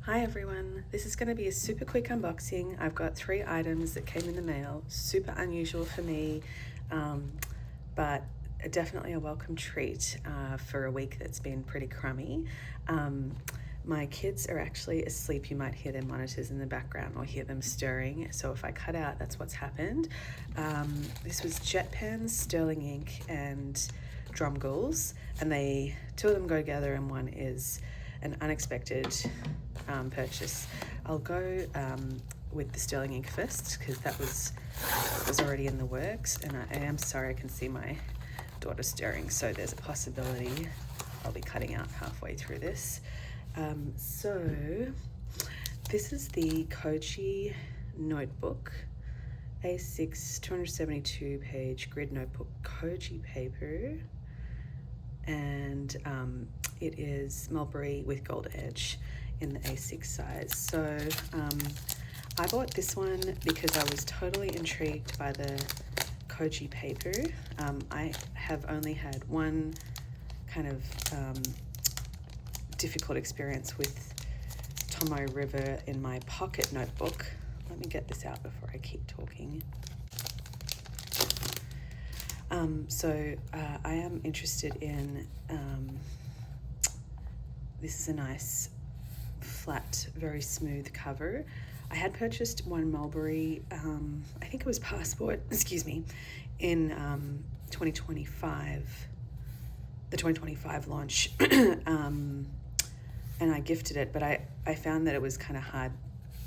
Hi everyone, this is going to be a super quick unboxing. I've got 3 items that came in the mail, super unusual for me, but definitely a welcome treat for a week that's been pretty crummy. My kids are actually asleep. You might hear their monitors in the background or hear them stirring, so if I cut out, that's what's happened. This was JetPens, Sterling ink and Dromgooles, and 2 of them go together and one is an unexpected purchase. I'll go with the Sterling ink first because that was already in the works, and I am sorry, I can see my daughter stirring, so there's a possibility I'll be cutting out halfway through this. So this is the Koji notebook, A6 272 page grid notebook, Koji Paper, and it is mulberry with gold edge in the A6 size. So I bought this one because I was totally intrigued by the Koji paper. I have only had one kind of difficult experience with Tomo River in my pocket notebook. Let me get this out before I keep talking. I am interested in, this is a nice flat, very smooth cover. I had purchased one mulberry, I think it was Passport, excuse me, in 2025, the 2025 launch, and I gifted it, but I found that it was kind of hard.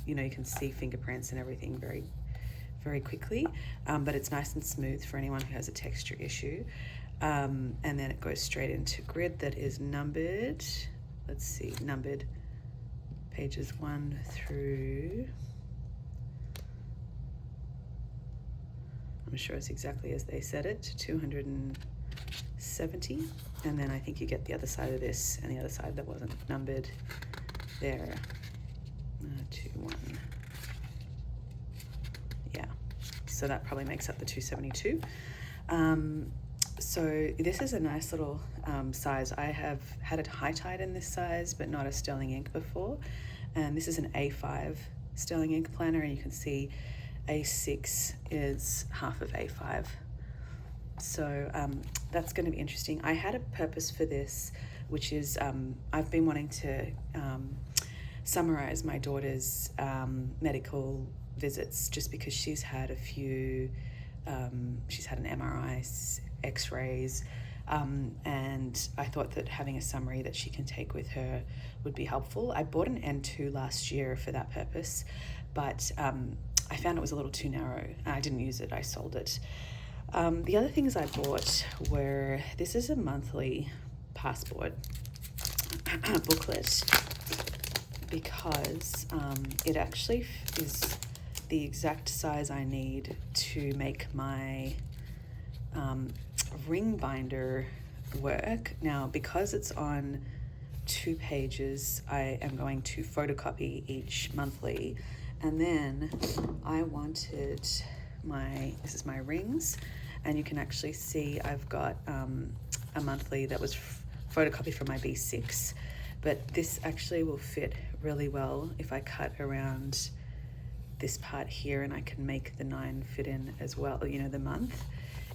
You know, you can see fingerprints and everything very, very quickly, but it's nice and smooth for anyone who has a texture issue. And then it goes straight into grid that is numbered. Let's see, numbered pages 1 through, I'm sure it's exactly as they said it, 270. And then I think you get the other side of this and the other side that wasn't numbered there. 2, 1. Yeah, so that probably makes up the 272. So this is a nice little size. I have had it high-tied in this size, but not a Sterling ink before. And this is an A5 Sterling ink planner, and you can see A6 is half of A5. So that's going to be interesting. I had a purpose for this, which is I've been wanting to summarize my daughter's medical visits, just because she's had a few, she's had an MRI, x-rays, and I thought that having a summary that she can take with her would be helpful. I bought an N2 last year for that purpose, but I found it was a little too narrow and I didn't use it, I sold it. The other things I bought were, this is a monthly Passport booklet, because it actually is the exact size I need to make my ring binder work. Now, because it's on 2 pages, I am going to photocopy each monthly, and then I wanted this is my rings, and you can actually see I've got a monthly that was photocopied from my B6, but this actually will fit really well if I cut around this part here, and I can make the 9 fit in as well, you know, the month.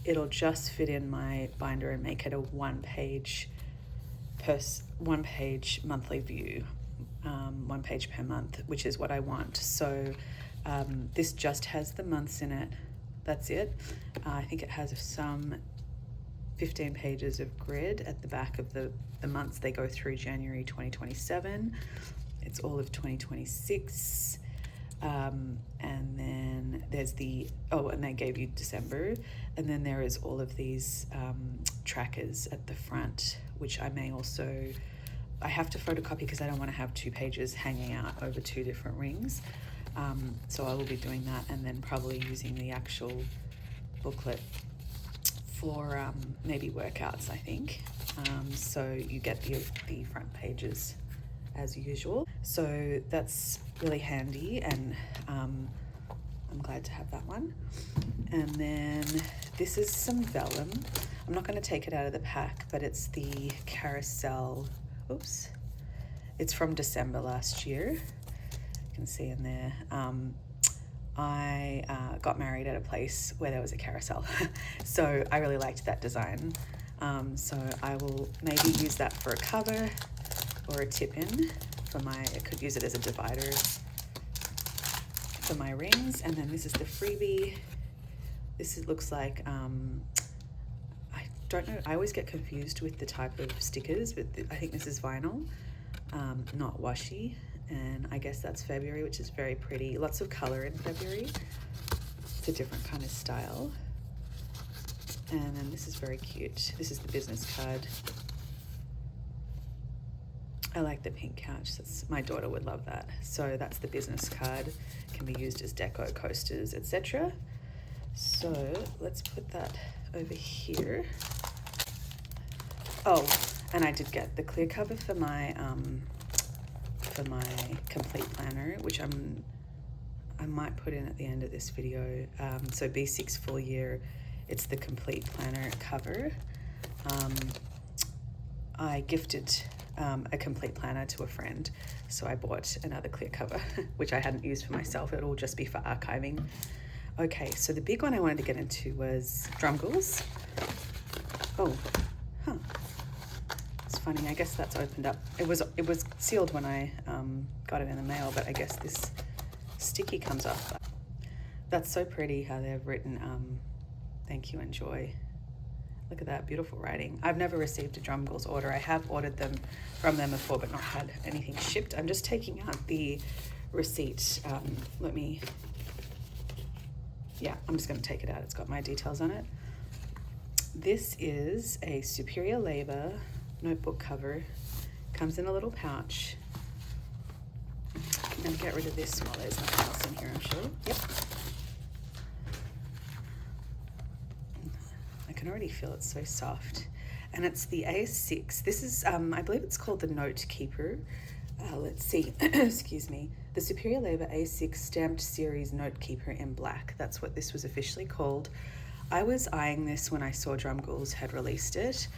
It'll just fit in my binder and make it a one page monthly view, 1 page per month, which is what I want. So this just has the months in it. That's it. I think it has some 15 pages of grid at the back of the months. They go through January 2027. It's all of 2026. And then there's and they gave you December. And then there is all of these trackers at the front, which I have to photocopy because I don't want to have 2 pages hanging out over 2 different rings. So I will be doing that, and then probably using the actual booklet for maybe workouts, I think. So you get the front pages as usual. So that's really handy, and I'm glad to have that one. And then this is some vellum. I'm not going to take it out of the pack, but it's the carousel. Oops. It's from December last year. You can see in there. I got married at a place where there was a carousel. So I really liked that design. So I will maybe use that for a cover or a tip-in for my, I could use it as a divider for my rings. And then this is the freebie. This looks like, I don't know, I always get confused with the type of stickers, but I think this is vinyl, not washi. And I guess that's February, which is very pretty. Lots of color in February. It's a different kind of style. And then this is very cute. This is the business card. I like the pink couch. My daughter would love that. So that's the business card. Can be used as deco, coasters, etc. So let's put that over here. Oh, and I did get the clear cover for my complete planner, which I might put in at the end of this video. So B6 full year, it's the complete planner cover. I gifted a complete planner to a friend, so I bought another clear cover, which I hadn't used for myself. It'll just be for archiving. Okay, so the big one I wanted to get into was Dromgoole's. Oh, huh. It's funny, I guess that's opened up. It was sealed when I got it in the mail, but I guess this sticky comes off. That's so pretty how they've written thank you and joy. Look at that beautiful writing. I've never received a Dromgoole's order. I have ordered them from them before, but not had anything shipped. I'm just taking out the receipt. I'm just going to take it out. It's got my details on it. This is a Superior Labor notebook cover. Comes in a little pouch. I'm going to get rid of this while there's nothing else in here, I'm sure. Yep. I can already feel it's so soft. And it's the A6. This is, I believe it's called the Note Keeper. Let's see, excuse me. The Superior Labor A6 Stamped Series Note Keeper in black. That's what this was officially called. I was eyeing this when I saw Dromgoole's had released it,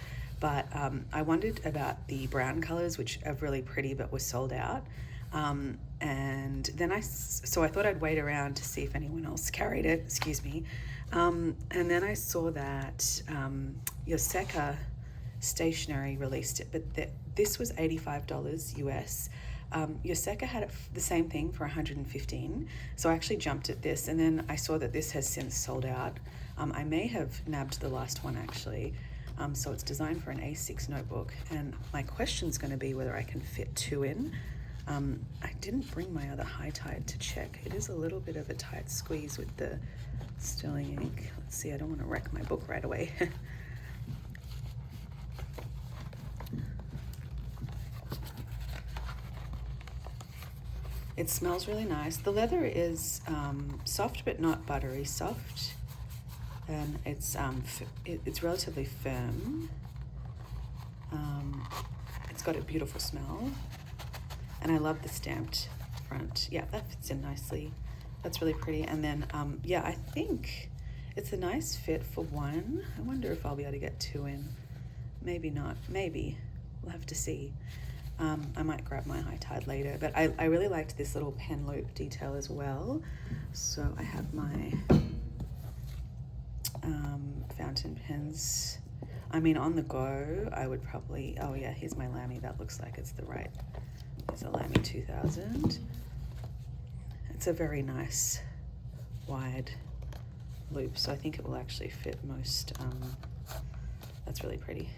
but I wondered about the brown colors, which are really pretty but were sold out. And then so I thought I'd wait around to see if anyone else carried it, excuse me. And then I saw that Yoseka Stationery released it, but this was $85 US. Yoseka had it the same thing for $115, so I actually jumped at this, and then I saw that this has since sold out. I may have nabbed the last one actually. So it's designed for an A6 notebook, and my question's going to be whether I can fit 2 in. I didn't bring my other high tide to check. It is a little bit of a tight squeeze with the sterling ink. Let's see, I don't want to wreck my book right away. It smells really nice. The leather is soft but not buttery soft, and it's relatively firm. It's got a beautiful smell, and I love the stamped front. Yeah, that fits in nicely. That's really pretty. And then yeah, I think it's a nice fit for 1. I wonder if I'll be able to get 2 in. Maybe not. Maybe. We'll have to see. I might grab my high tide later, but I really liked this little pen loop detail as well. So I have my fountain pens. I mean, on the go, I would probably, oh yeah, here's my Lamy. That looks like it's the right, it's a Lamy 2000. It's a very nice wide loop, so I think it will actually fit most. That's really pretty.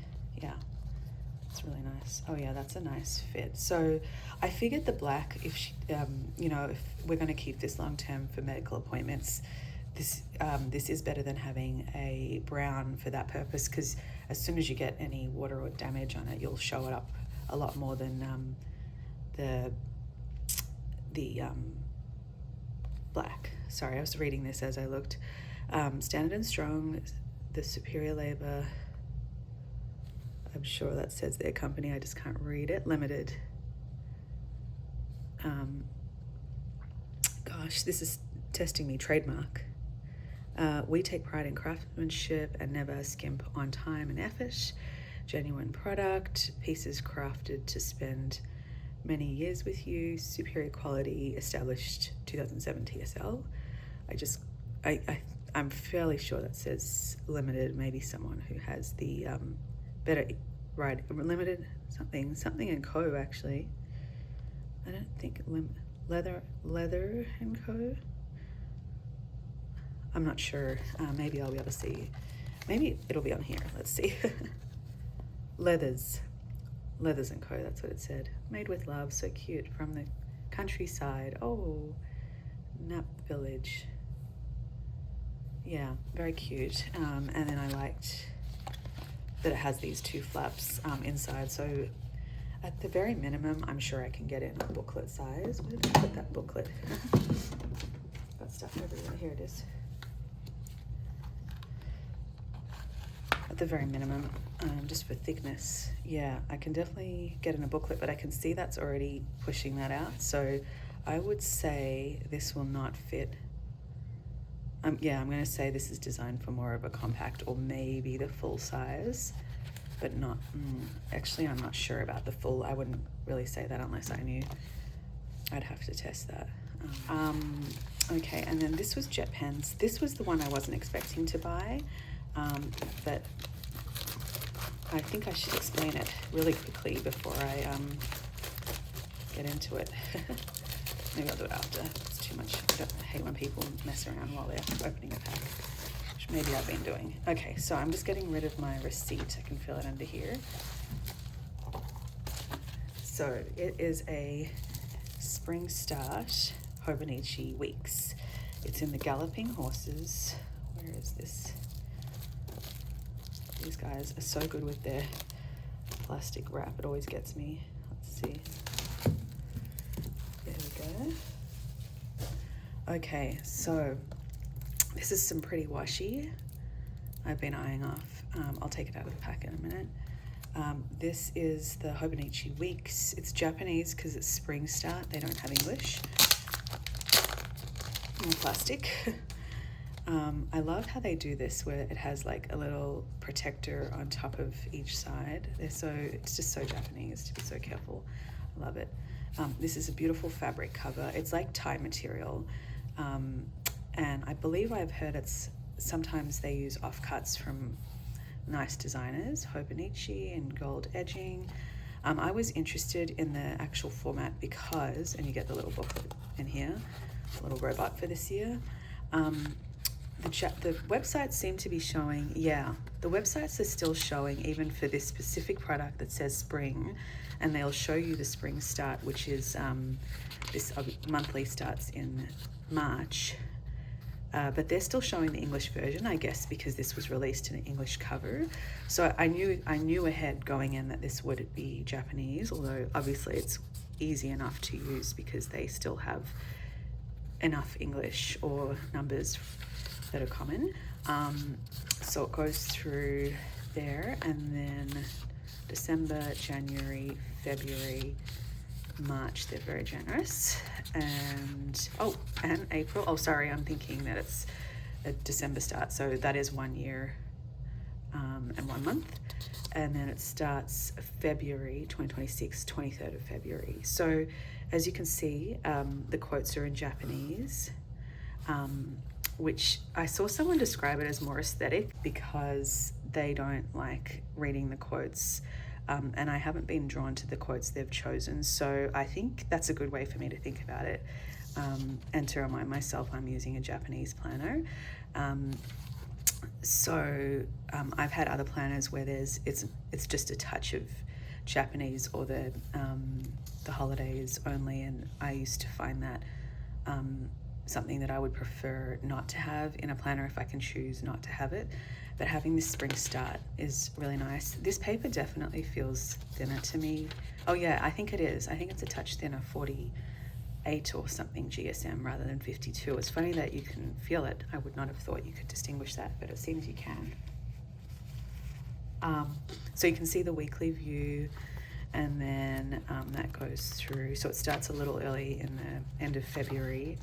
Yeah. It's really nice. Oh yeah, that's a nice fit. So I figured the black, if if we're going to keep this long term for medical appointments, this is better than having a brown for that purpose, because as soon as you get any water or damage on it, you'll show it up a lot more than the black. Sorry, I was reading this as I looked. Standard and Strong, the Superior Labor, I'm sure that says their company, I just can't read it, Limited. Gosh, this is testing me, trademark. We take pride in craftsmanship and never skimp on time and effort. Genuine product, pieces crafted to spend many years with you, superior quality, established 2007 TSL. I'm fairly sure that says limited, maybe someone who has the better, right, limited something and co, actually. I don't think leather and co. I'm not sure. Maybe I'll be able to see. Maybe it'll be on here. Let's see. Leathers and Co. That's what it said. Made with love. So cute. From the countryside. Oh, Nap Village. Yeah, very cute. And then I liked that it has these two flaps inside. So at the very minimum, I'm sure I can get it in a booklet size. Where did I put that booklet? Got stuff everywhere. Here it is. At the very minimum, just for thickness, yeah, I can definitely get in a booklet, but I can see that's already pushing that out. So I would say this will not fit. Yeah, I'm going to say this is designed for more of a compact or maybe the full size, but not, actually I'm not sure about the full. I wouldn't really say that unless I knew. I'd have to test that. Okay, and then this was JetPens. This was the one I wasn't expecting to buy, but I think I should explain it really quickly before I get into it. Maybe I'll do it after. It's too much. I hate when people mess around while they're opening a pack, which maybe I've been doing. Okay, so I'm just getting rid of my receipt. I can feel it under here. So it is a Spring Start Hobonichi Weeks. It's in the Galloping Horses. Where is this? These guys are so good with their plastic wrap. It always gets me. Let's see. There we go. Okay, so this is some pretty washi I've been eyeing off. I'll take it out of the pack in a minute. This is the Hobonichi Weeks. It's Japanese because it's Spring Start. They don't have English. More plastic. I love how they do this where it has like a little protector on top of each side. It's just so Japanese to be so careful. I love it. This is a beautiful fabric cover. It's like tie material. And I believe I've heard sometimes they use offcuts from nice designers, Hobonichi and gold edging. I was interested in the actual format because, and you get the little booklet in here, a little robot for this year. The websites seem to be showing, yeah, the websites are still showing even for this specific product that says spring, and they'll show you the Spring Start, which is this monthly starts in March. But they're still showing the English version, I guess, because this was released in an English cover. So I knew ahead going in that this would be Japanese, although obviously it's easy enough to use because they still have enough English or numbers that are common. So it goes through there, and then December, January, February, March, they're very generous. And April. Oh, sorry, I'm thinking that it's a December start. So that is 1 year and 1 month. And then it starts February 2026, 23rd of February. So as you can see, the quotes are in Japanese, which I saw someone describe it as more aesthetic because they don't like reading the quotes. And I haven't been drawn to the quotes they've chosen. So I think that's a good way for me to think about it. And to remind myself I'm using a Japanese planner. I've had other planners where it's just a touch of Japanese or the holidays only, and I used to find that something that I would prefer not to have in a planner if I can choose not to have it. But having this Spring Start is really nice. This paper definitely feels thinner to me. Oh yeah, I think it is. I think it's a touch thinner, 48 or something GSM rather than 52. It's funny that you can feel it. I would not have thought you could distinguish that, but it seems you can. So you can see the weekly view, and then that goes through. So it starts a little early in the end of February,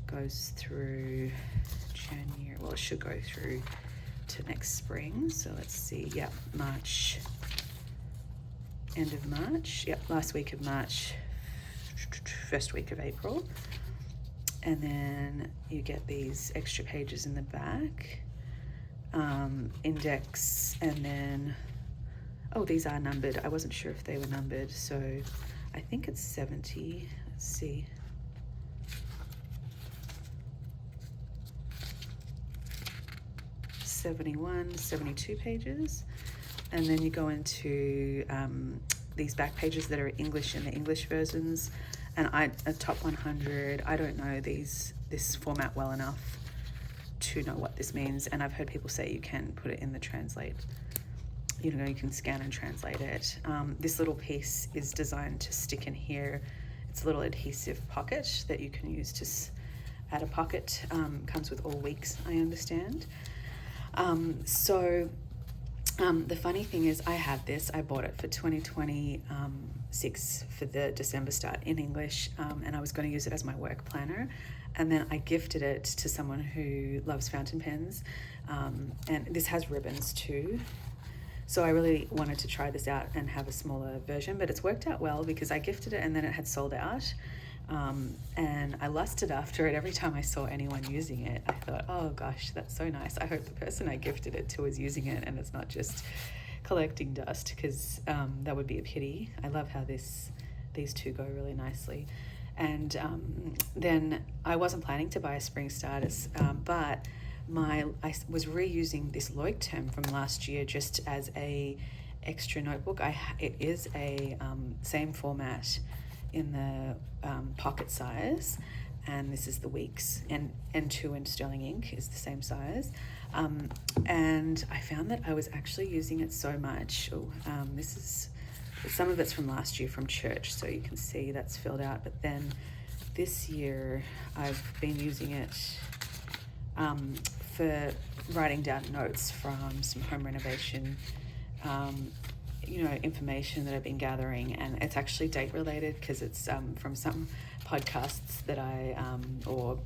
goes through January. Well, it should go through to next spring. So let's see. March, end of March. Last week of March, first week of April. And then you get these extra pages in the back, index, and then, oh, these are numbered. I wasn't sure if they were numbered, so I think it's 70. Let's see. '71, 72 pages. And then you go into these back pages that are English and the English versions. And a top 100, I don't know this format well enough to know what this means. And I've heard people say you can put it in the translate. You know, you can scan and translate it. This little piece is designed to stick in here. It's a little adhesive pocket that you can use to add a pocket. Comes with all weeks, I understand. The funny thing is I had this, I bought it for 2026 for the December start in English, and I was going to use it as my work planner, and then I gifted it to someone who loves fountain pens, and this has ribbons too. So I really wanted to try this out and have a smaller version, but it's worked out well because I gifted it and then it had sold out. And I lusted after it every time I saw anyone using it. I thought, oh gosh, that's so nice. I hope the person I gifted it to is using it and it's not just collecting dust, because that would be a pity. I love how these two go really nicely. And then I wasn't planning to buy a spring starters, but I was reusing this Loic term from last year just as a extra notebook. It is a same format in the pocket size, and this is the Weeks, and N2 in sterling ink is the same size, and I found that I was actually using it so much. This is some of it's from last year from church, so you can see that's filled out, but then this year I've been using it for writing down notes from some home renovation information that I've been gathering, and it's actually date related because it's from some podcasts that or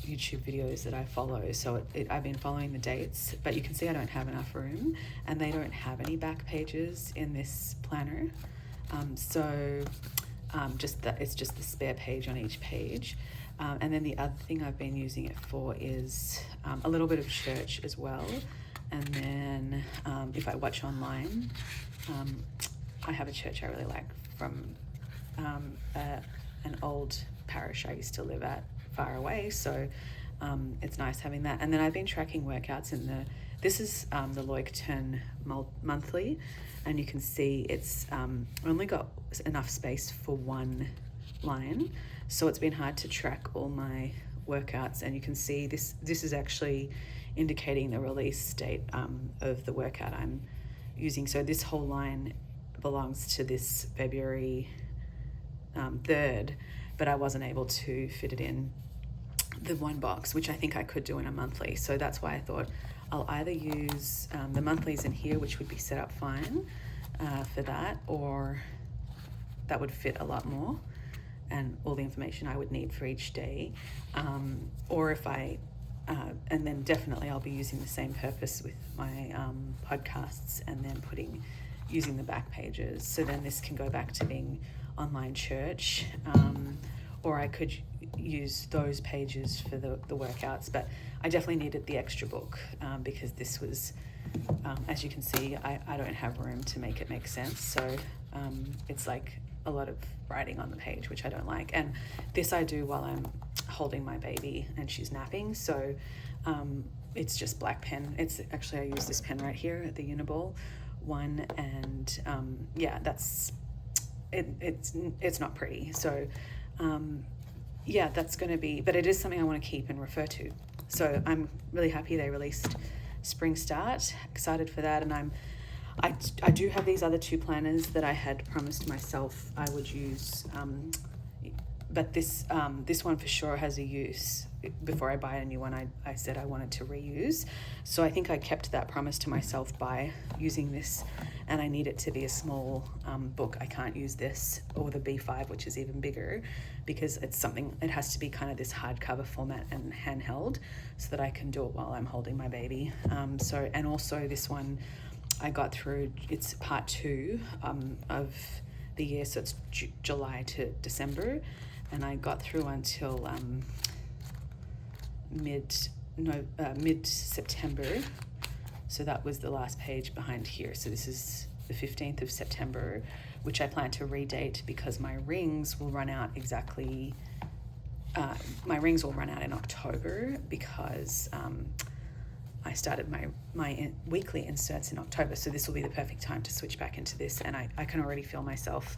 YouTube videos that I follow. So I've been following the dates, but you can see I don't have enough room, and they don't have any back pages in this planner. It's just the spare page on each page. And then the other thing I've been using it for is a little bit of church as well. And then if I watch online, I have a church I really like from an old parish I used to live at far away. So it's nice having that. And then I've been tracking workouts this is the Loic Turn monthly, and you can see it's only got enough space for one line. So it's been hard to track all my workouts, and you can see this is actually indicating the release date of the workout I'm using. So this whole line belongs to this February 3rd, but I wasn't able to fit it in the one box, which I think I could do in a monthly. So that's why I thought I'll either use the monthlies in here, which would be set up fine for that, or that would fit a lot more and all the information I would need for each day, or if and then definitely I'll be using the same purpose with my podcasts, and then using the back pages. So then this can go back to being online church, or I could use those pages for the workouts, but I definitely needed the extra book because this was, as you can see, I don't have room to make it make sense. So it's like a lot of writing on the page, which I don't like. And this I do while I'm holding my baby and she's napping. So it's just black pen. It's actually, I use this pen right here, the Uniball one. And that's, it's not pretty. So that's going to be, but it is something I want to keep and refer to. So I'm really happy they released Spring Start, excited for that. And I do have these other two planners that I had promised myself I would use, but this one for sure has a use. Before I buy a new one, I said I wanted to reuse. So I think I kept that promise to myself by using this, and I need it to be a small book. I can't use this or the B5, which is even bigger, because it has to be kind of this hardcover format and handheld so that I can do it while I'm holding my baby. And also this one I got through, it's part 2 of the year, so it's July to December. and I got through until mid-September. So that was the last page behind here. So this is the 15th of September, which I plan to redate because my rings will run out exactly, my rings will run out in October because I started my weekly inserts in October. So this will be the perfect time to switch back into this. And I can already feel myself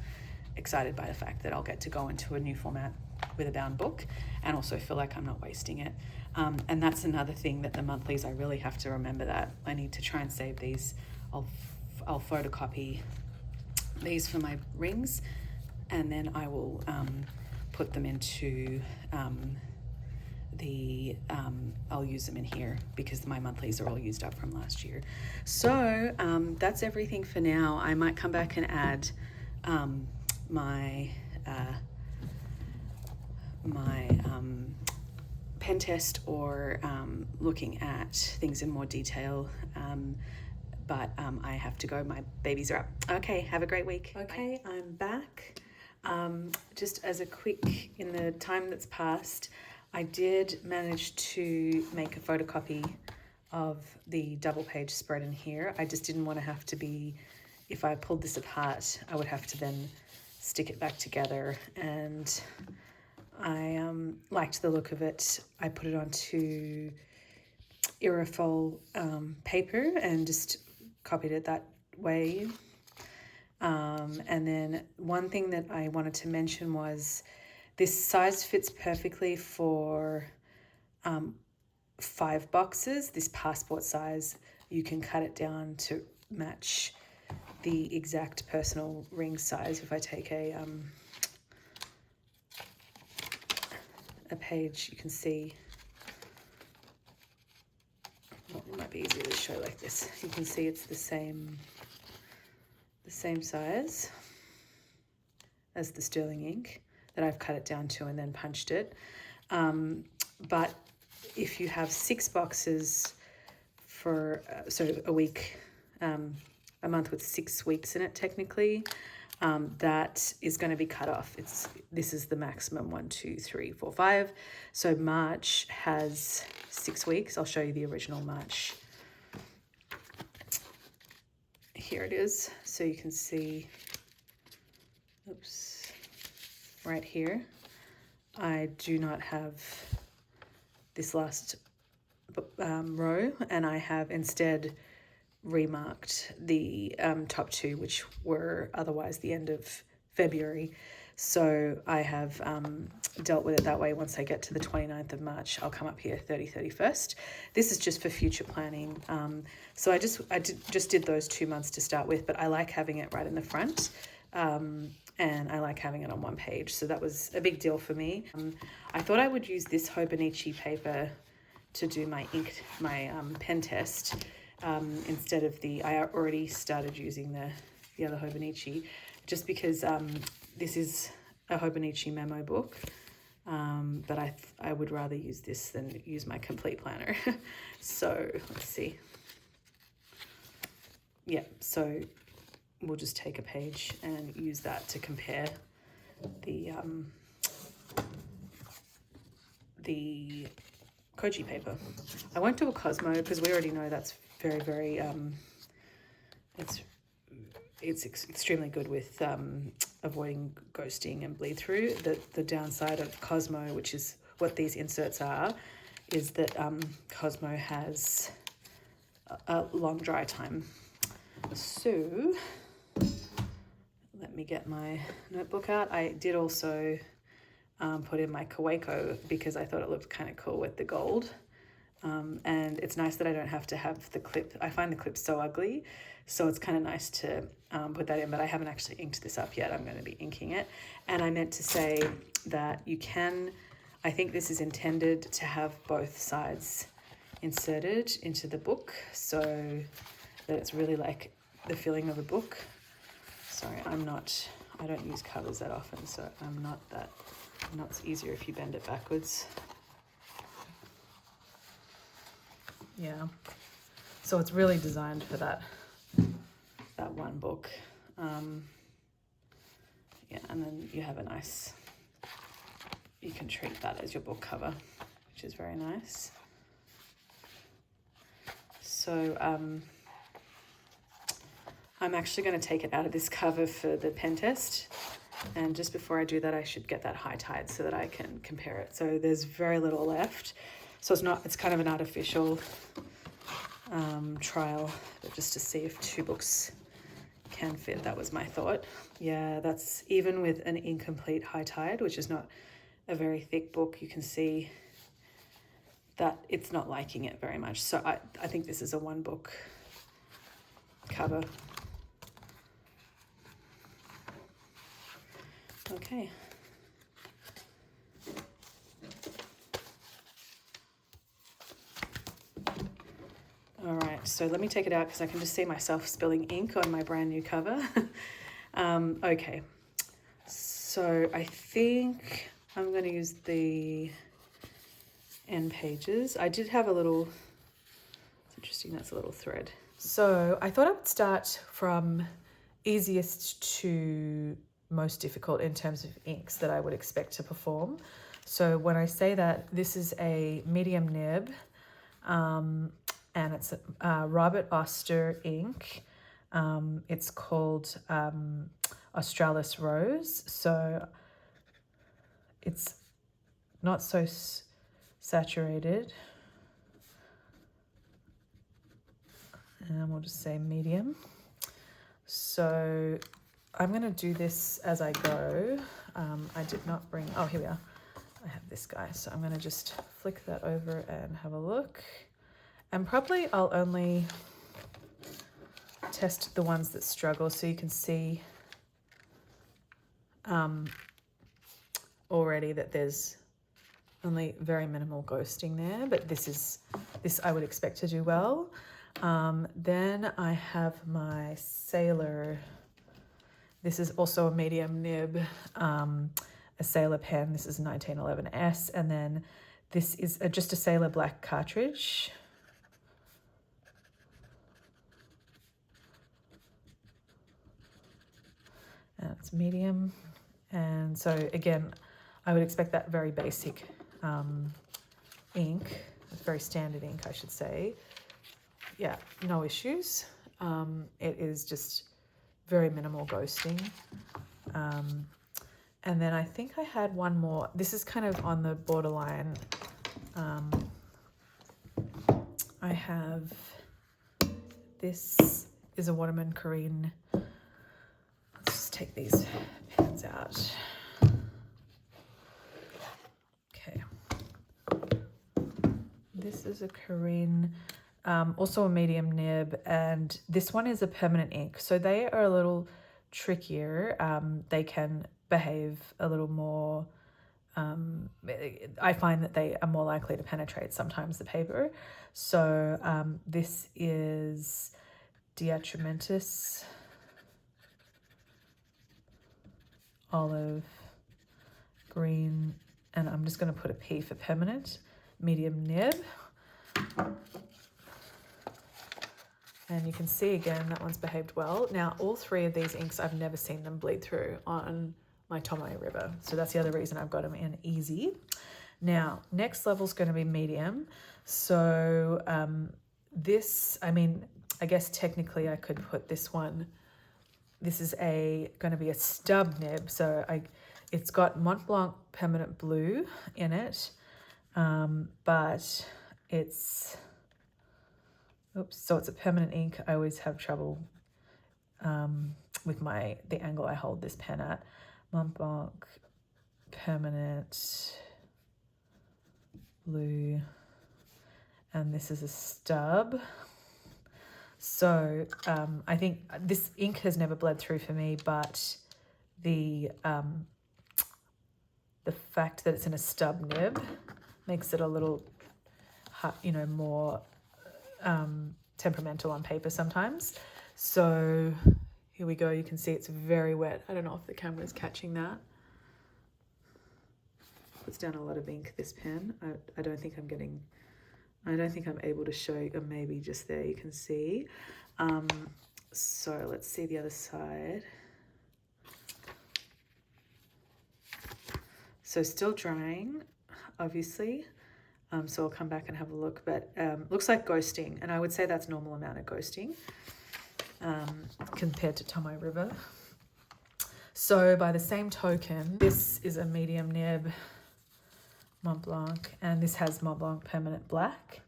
excited by the fact that I'll get to go into a new format with a bound book and also feel like I'm not wasting it. And that's another thing that the monthlies, I really have to remember that. I need to try and save these. I'll photocopy these for my rings, and then I will put them into I'll use them in here because my monthlies are all used up from last year. So that's everything for now. I might come back and add my pen test or looking at things in more detail, but I have to go. My babies are up. Okay, have a great week. Okay, bye. I'm back. Just as a quick, in the time that's passed, I did manage to make a photocopy of the double page spread in here. I just didn't want to have to be, if I pulled this apart, I would have to then stick it back together, and I liked the look of it. I put it onto aerofol paper and just copied it that way. And then one thing that I wanted to mention was this size fits perfectly for 5 boxes. This passport size, you can cut it down to match the exact personal ring size. If I take a page, you can see, well, it might be easier to show like this. You can see it's the same size as the sterling ink that I've cut it down to and then punched it. But if you have 6 boxes for so a week, a month with 6 weeks in it technically, that is going to be cut off. This is the maximum 1, 2, 3, 4, 5. So March has 6 weeks. I'll show you the original March. Here it is. So you can see, oops, right here. I do not have this last row, and I have instead remarked the top 2, which were otherwise the end of February. So I have dealt with it that way. Once I get to the 29th of March, I'll come up here 31st. This is just for future planning. So I just did those 2 months to start with, but I like having it right in the front. And I like having it on one page. So that was a big deal for me. I thought I would use this Hobonichi paper to do my pen test. Instead of I already started using the other Hobonichi, just because this is a Hobonichi memo book, but I would rather use this than use my complete planner. So let's see. Yeah, so we'll just take a page and use that to compare the Koji paper. I won't do a Cosmo because we already know that's very, very, it's extremely good with avoiding ghosting and bleed through. The downside of Cosmo, which is what these inserts are, is that Cosmo has a long dry time. So let me get my notebook out. I did also put in my Kawaii because I thought it looked kind of cool with the gold. And it's nice that I don't have to have the clip. I find the clip so ugly, so it's kind of nice to put that in, but I haven't actually inked this up yet. I'm going to be inking it. And I meant to say that you can, I think this is intended to have both sides inserted into the book so that it's really like the feeling of a book. Sorry, I don't use covers that often, so it's easier if you bend it backwards. Yeah, so it's really designed for that one book. Yeah, and then you have a nice treat that as your book cover, which is very nice. So I'm actually going to take it out of this cover for the pen test. And just before I do that, I should get that high tide so that I can compare it. So there's very little left. So it's kind of an artificial trial, but just to see if 2 books can fit. That was my thought. Yeah, that's even with an incomplete high tide, which is not a very thick book, you can see that it's not liking it very much. So I think this is a 1 book cover. Okay. All right, so let me take it out because I can just see myself spilling ink on my brand new cover. Okay, so I think I'm going to use the end pages. I did have a little, it's interesting, that's a little thread. So I thought I would start from easiest to most difficult in terms of inks that I would expect to perform. So when I say that, this is a medium nib, and it's Robert Oster ink. It's called Australis Rose. So it's not so saturated. And we'll just say medium. So I'm going to do this as I go. I did not bring, oh, here we are. I have this guy. So I'm going to just flick that over and have a look. And probably I'll only test the ones that struggle so you can see already that there's only very minimal ghosting there, but this I would expect to do well. Then I have my Sailor. This is also a medium nib, a Sailor pen. This is 1911S, and then this is just a Sailor black cartridge. And it's medium. And so again, I would expect that very basic ink, very standard ink, I should say. Yeah, no issues. It is just very minimal ghosting. And then I think I had one more. This is kind of on the borderline. I have, this is a Waterman Corinne. Let's just take these pens out. Okay. This is a Corinne, also a medium nib, and this one is a permanent ink. So they are a little trickier. They can behave a little more, I find that they are more likely to penetrate sometimes the paper. So this is Diatramentis olive green, and I'm just going to put a P for permanent, medium nib. And you can see again that one's behaved well. Now all 3 of these inks, I've never seen them bleed through on my Tomoe River, so that's the other reason I've got them in easy. Now next level is going to be medium. So this, I mean, I guess technically I could put this one, this is going to be a stub nib, so it's got Mont Blanc permanent blue in it, but it's, oops, so it's a permanent ink. I always have trouble with the angle I hold this pen at. Mont Blanc permanent blue, and this is a stub. So I think this ink has never bled through for me, but the fact that it's in a stub nib makes it a little, more temperamental on paper sometimes. So here we go. You can see it's very wet. I don't know if the camera's catching that. Puts down a lot of ink, this pen. I don't think I'm able to show you, or maybe just there you can see. So let's see the other side. So still drying, obviously. So I'll come back and have a look, but looks like ghosting, and I would say that's normal amount of ghosting compared to Tomoe River. So by the same token, this is a medium nib Mont Blanc, and this has Mont Blanc Permanent Black.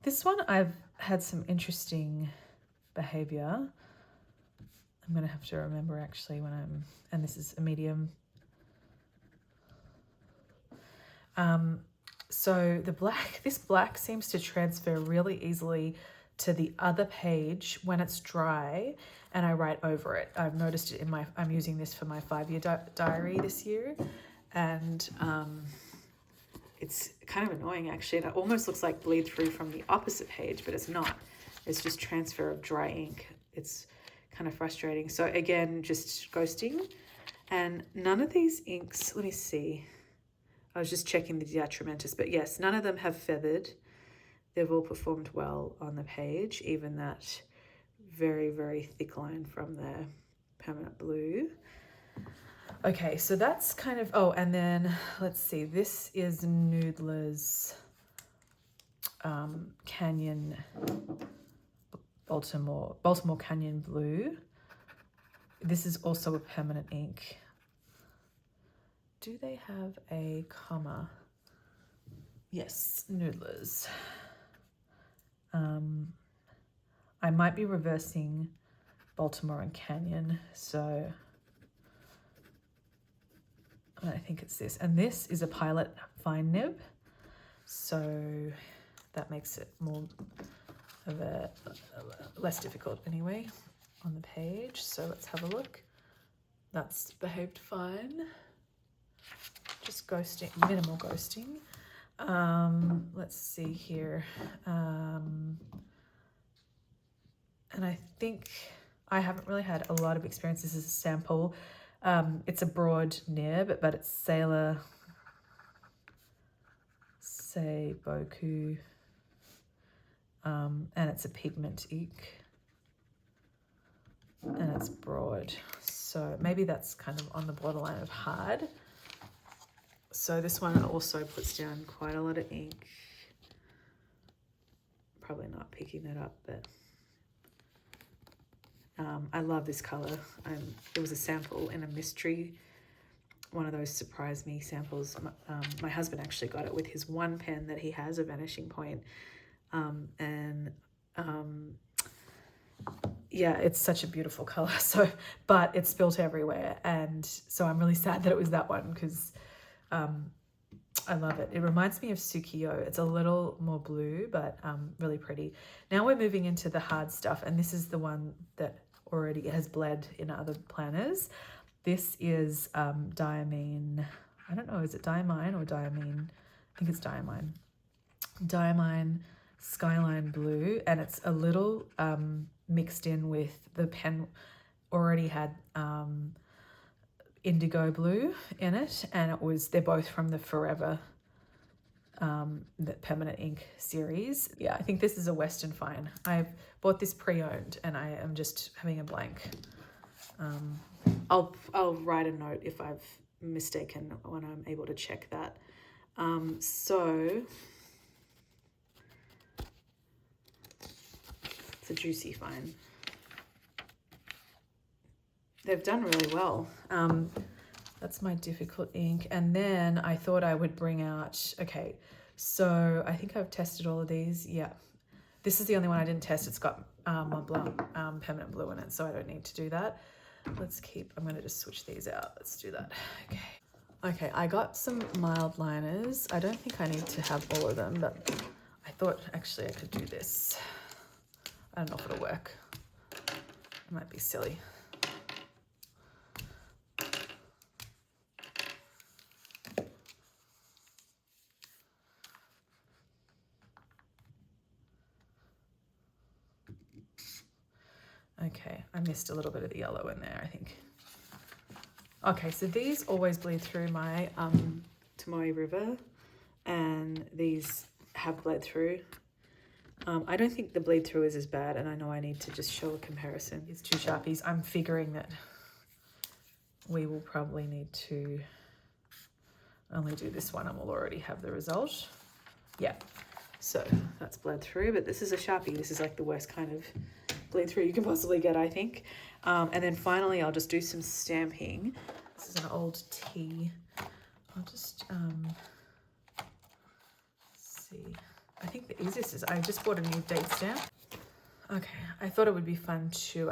This one I've had some interesting behavior. I'm gonna have to remember actually when and this is a medium. So this black seems to transfer really easily to the other page when it's dry and I write over it. I've noticed it I'm using this for my 5-year diary this year, and it's kind of annoying actually. It almost looks like bleed through from the opposite page, but it's not. It's just transfer of dry ink. It's kind of frustrating. So again, just ghosting. And none of these inks, let me see. I was just checking the detrimentus, but yes, none of them have feathered. They've all performed well on the page, even that very, very thick line from the Permanent Blue. Okay, so that's kind of, oh, and then let's see, this is Noodler's Canyon, Baltimore Canyon Blue. This is also a permanent ink. Do they have a comma? Yes, Noodler's. I might be reversing Baltimore and Canyon, so I think it's this. And this is a Pilot Fine Nib, so that makes it more of a less difficult anyway on the page. So let's have a look. That's behaved fine. Just ghosting, minimal ghosting. Let's see here. And I think I haven't really had a lot of experience. This is a sample. It's a broad nib, but it's Sailor Seiboku. And it's a pigment ink. And it's broad. So maybe that's kind of on the borderline of hard. So this one also puts down quite a lot of ink. Probably not picking that up, but I love this color. It was a sample in a mystery, one of those surprise me samples. My husband actually got it with his one pen that he has, a Vanishing Point. Yeah, it's such a beautiful color. So, but it's spilt everywhere, and so I'm really sad that it was that one because I love it. It reminds me of Tsukiyo. It's a little more blue, but really pretty. Now we're moving into the hard stuff, and this is the one that already has bled in other planners. This is Diamine. I don't know, is it Diamine or Diamine? I think it's Diamine. Diamine Skyline Blue, and it's a little mixed in with the pen already had indigo blue in it, and they're both from the Forever the permanent ink series. Yeah, I think this is a Western Fine. I've bought this pre-owned and I am just having a blank. I'll write a note if I've mistaken when I'm able to check that. So it's a Juicy Fine. They've done really well. That's my difficult ink. And then I thought I would bring out, okay, so I think I've tested all of these. Yeah, this is the only one I didn't test. It's got Mont Blanc Permanent Blue in it, so I don't need to do that. I'm gonna just switch these out. Let's do that, okay. Okay, I got some mild liners. I don't think I need to have all of them, but I thought actually I could do this. I don't know if it'll work. It might be silly. Okay, I missed a little bit of the yellow in there, I think. Okay, so these always bleed through my Tomoe River, and these have bled through. I don't think the bleed through is as bad, and I know I need to just show a comparison. It's 2 Sharpies. I'm figuring that we will probably need to only do this one and we'll already have the result. Yeah, so that's bled through, but this is a Sharpie. This is like the worst kind of bleed through you can possibly get, I think. And then finally, I'll just do some stamping. This is an old tea. I'll just see. I think the easiest is I just bought a new date stamp. Okay, I thought it would be fun to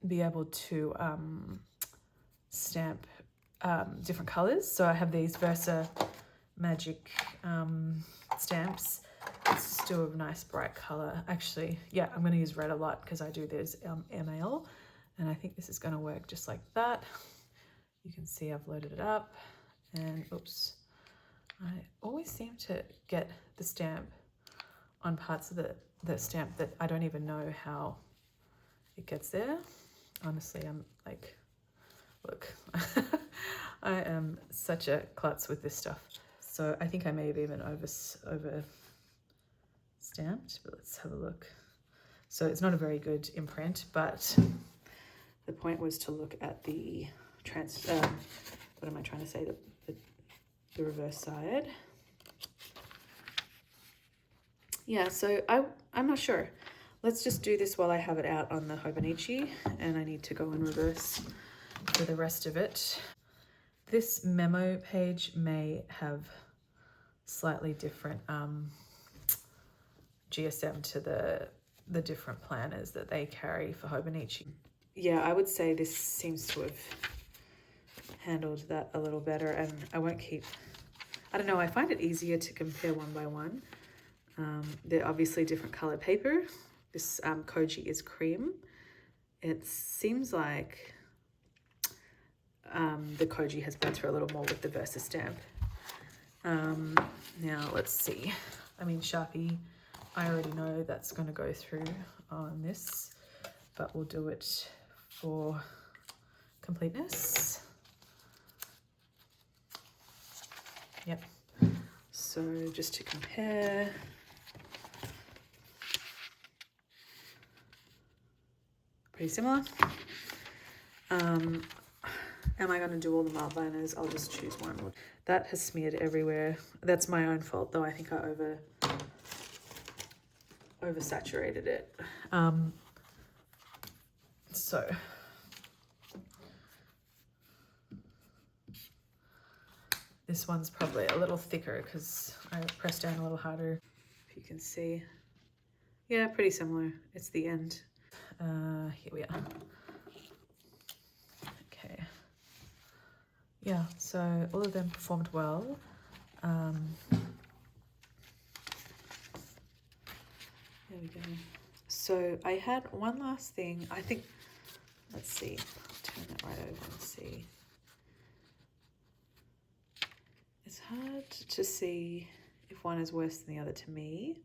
be able to stamp different colors. So I have these Versa Magic stamps. Let's just do a nice bright color. Actually, yeah, I'm going to use red a lot because I do this ML, and I think this is going to work just like that. You can see I've loaded it up, and oops, I always seem to get the stamp on parts of the stamp that I don't even know how it gets there. Honestly, I'm like, look, I am such a klutz with this stuff. So I think I may have even over stamped, but let's have a look. So it's not a very good imprint, but the point was to look at the what am I trying to say? The reverse side. Yeah, so I'm not sure. Let's just do this while I have it out on the Hobonichi, and I need to go in reverse for the rest of it. This memo page may have slightly different GSM to the different planners that they carry for Hobonichi. Yeah, I would say this seems to have handled that a little better, and I won't keep, I don't know, I find it easier to compare one by one. They're obviously different colored paper. This Koji is cream. It seems like the Koji has been through a little more with the Versa stamp. Now let's see. I mean, Sharpie, I already know that's going to go through on this, but we'll do it for completeness. Yep. So just to compare, pretty similar. Am I going to do all the mild liners? I'll just choose one. That has smeared everywhere. That's my own fault, though. I think I oversaturated it. So this one's probably a little thicker because I pressed down a little harder. If you can see. Yeah, pretty similar. It's the end. Here we are. Okay. Yeah, so all of them performed well. There we go. So I had one last thing. I think, let's see. I'll turn that right over and see. It's hard to see if one is worse than the other to me.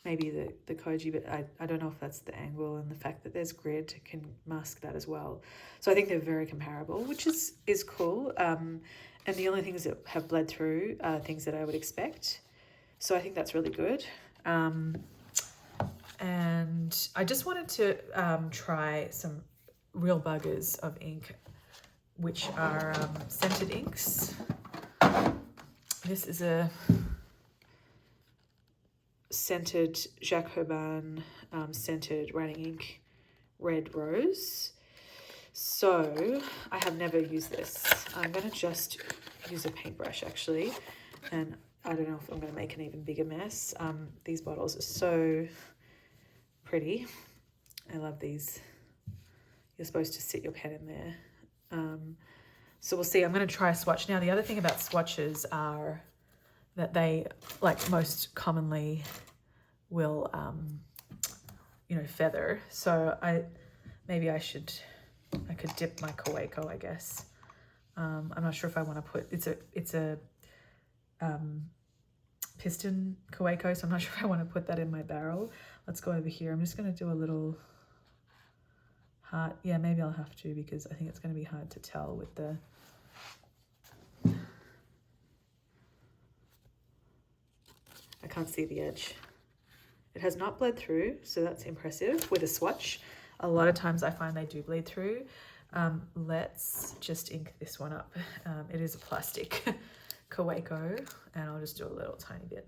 Maybe the Koji, but I don't know if that's the angle, and the fact that there's grid can mask that as well. So I think they're very comparable, which is cool. And the only things that have bled through are things that I would expect. So I think that's really good. And I just wanted to try some real buggers of ink, which are scented inks. This is a scented Jacques Herbin scented writing ink, Red Rose. So I have never used this. I'm going to just use a paintbrush actually, and I don't know if I'm going to make an even bigger mess. These bottles are so pretty. I love these. You're supposed to sit your pen in there. So we'll see. I'm going to try a swatch. Now, the other thing about swatches are that they, like most commonly, will, you know, feather. So maybe I could dip my Kaweco, I guess. I'm not sure if I want to put, it's a piston Kaweco, so I'm not sure if I want to put that in my barrel. Let's go over here. I'm just going to do a little heart. Yeah, maybe I'll have to, because I think it's going to be hard to tell with the I can't see the edge. It has not bled through, so that's impressive with a swatch. A lot of times I find they do bleed through. Let's just ink this one up. It is a plastic Kaweco, and I'll just do a little tiny bit.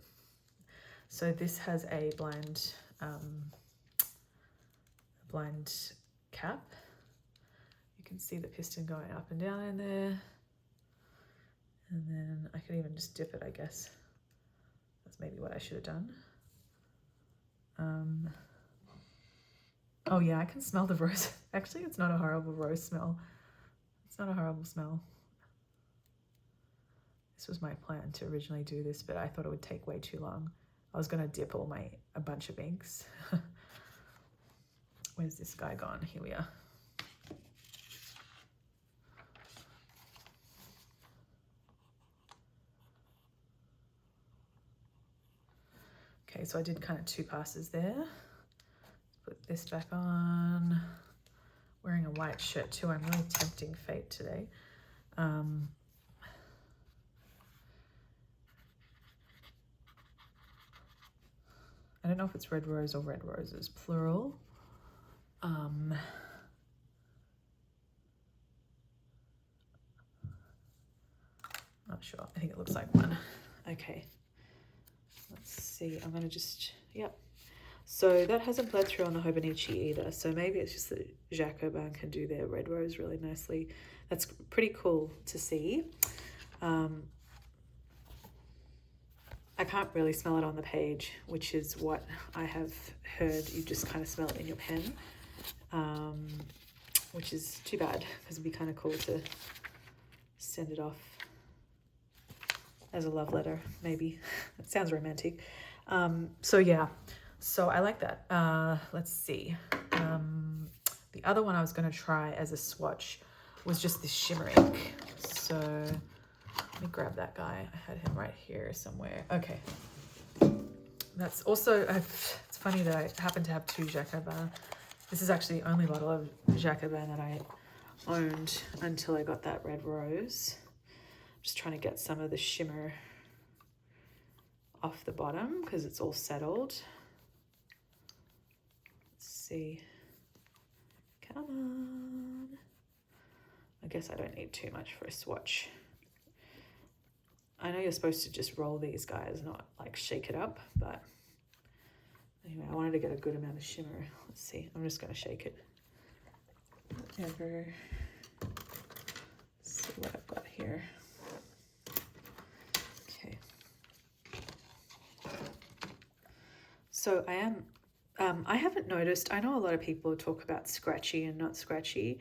So this has a blind cap. You can see the piston going up and down in there. And then I could even just dip it, I guess. That's maybe what I should have done. Oh yeah, I can smell the rose. Actually, it's not a horrible rose smell. It's not a horrible smell. This was my plan to originally do this, but I thought it would take way too long. I was gonna dip a bunch of inks. Where's this guy gone? Here we are. Okay, so I did kind of 2 passes there. Put this back on. Wearing a white shirt too. I'm really tempting fate today. I don't know if it's red rose or red roses, plural. Not sure. I think it looks like one. Okay. Let's see. I'm gonna just, yep. So that hasn't bled through on the Hobonichi either. So maybe it's just that Jacobin can do their red rose really nicely. That's pretty cool to see. I can't really smell it on the page, which is what I have heard. You just kind of smell it in your pen, which is too bad because it'd be kind of cool to send it off as a love letter, maybe. It sounds romantic. So yeah, so I like that. Let's see. The other one I was going to try as a swatch was just this shimmer ink. So let me grab that guy. I had him right here somewhere. Okay. That's also, it's funny that I happen to have 2 Jacobin. This is actually the only bottle of Jacobin that I owned until I got that red rose. Just trying to get some of the shimmer off the bottom because it's all settled. Let's see. Come on. I guess I don't need too much for a swatch. I know you're supposed to just roll these guys, not like shake it up, but anyway, I wanted to get a good amount of shimmer. Let's see, I'm just gonna shake it. Whatever. Let's see what I've got here. Okay. So I haven't noticed, I know a lot of people talk about scratchy and not scratchy.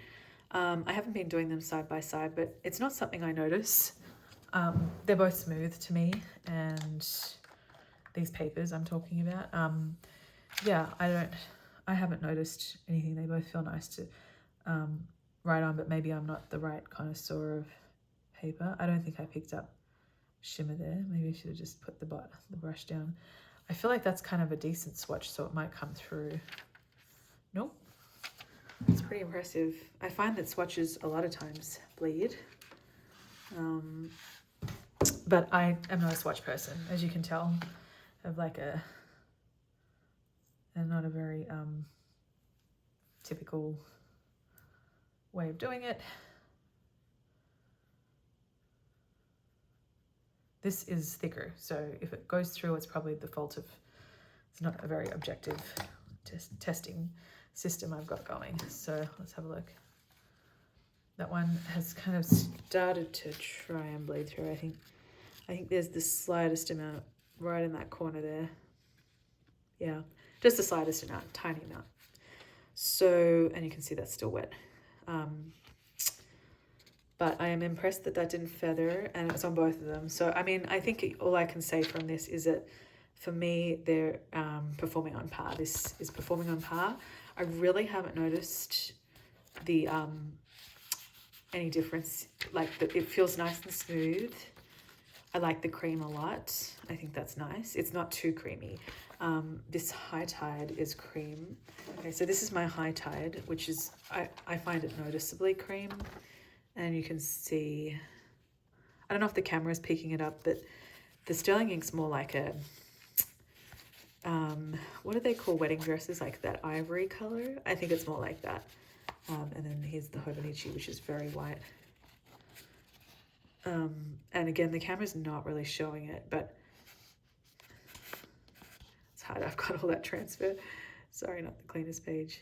I haven't been doing them side by side, but it's not something I notice. They're both smooth to me, and these papers I'm talking about, yeah, I haven't noticed anything. They both feel nice to write on, but maybe I'm not the right connoisseur of paper. I don't think I picked up shimmer there. Maybe I should have just put the brush down. I feel like that's kind of a decent swatch, so it might come through. Nope. It's pretty impressive. I find that swatches a lot of times bleed. But I am not a swatch person, as you can tell. I have like not a very typical way of doing it. This is thicker, so if it goes through, it's probably the fault of, it's not a very objective testing system I've got going. So let's have a look. That one has kind of started to try and bleed through, I think there's the slightest amount right in that corner there. Yeah, just the slightest amount, tiny amount. So, and you can see that's still wet. But I am impressed that that didn't feather, and it's on both of them. So, I mean, I think all I can say from this is that for me, they're performing on par. This is performing on par. I really haven't noticed the any difference. Like, it feels nice and smooth. I like the cream a lot. I think that's nice. It's not too creamy. This High Tide is cream. Okay, so this is my High Tide, which is, I find it noticeably cream. And you can see, I don't know if the camera is picking it up, but the sterling ink's more like a, what do they call wedding dresses? Like that ivory color? I think it's more like that. And then here's the Hobonichi, which is very white. And again, the camera's not really showing it, but it's hard. I've got all that transfer. Sorry, not the cleanest page.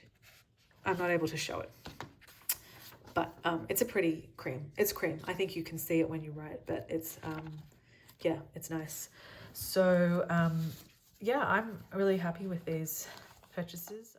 I'm not able to show it. But it's a pretty cream. It's cream. I think you can see it when you write, but it's, yeah, it's nice. So, yeah, I'm really happy with these purchases.